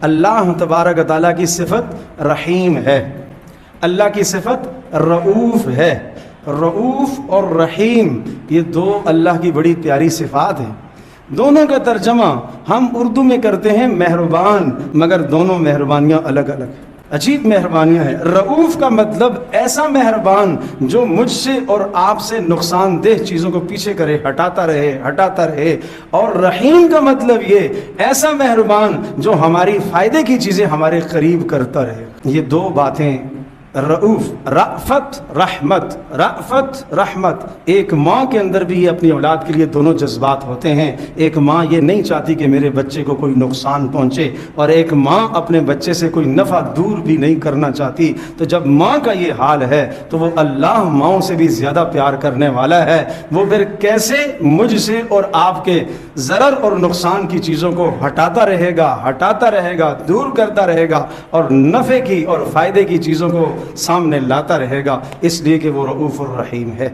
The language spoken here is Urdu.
اللہ تبارک و تعالیٰ کی صفت رحیم ہے، اللہ کی صفت رؤوف ہے۔ رؤوف اور رحیم یہ دو اللہ کی بڑی پیاری صفات ہیں۔ دونوں کا ترجمہ ہم اردو میں کرتے ہیں مہربان، مگر دونوں مہربانیاں الگ الگ ہیں، عجیب مہربانیاں ہیں۔ رؤوف کا مطلب ایسا مہربان جو مجھ سے اور آپ سے نقصان دہ چیزوں کو پیچھے کرے، ہٹاتا رہے۔ اور رحیم کا مطلب یہ ایسا مہربان جو ہماری فائدے کی چیزیں ہمارے قریب کرتا رہے۔ یہ دو باتیں، رؤوف، رأفت رحمت، ایک ماں کے اندر بھی یہ اپنی اولاد کے لیے دونوں جذبات ہوتے ہیں۔ ایک ماں یہ نہیں چاہتی کہ میرے بچے کو کوئی نقصان پہنچے، اور ایک ماں اپنے بچے سے کوئی نفع دور بھی نہیں کرنا چاہتی۔ تو جب ماں کا یہ حال ہے تو وہ اللہ ماؤں سے بھی زیادہ پیار کرنے والا ہے۔ وہ پھر کیسے مجھ سے اور آپ کے ضرر اور نقصان کی چیزوں کو ہٹاتا رہے گا، دور کرتا رہے گا، اور نفع کی اور فائدے کی چیزوں کو سامنے لاتا رہے گا، اس لیے کہ وہ رؤوف الرحیم ہے۔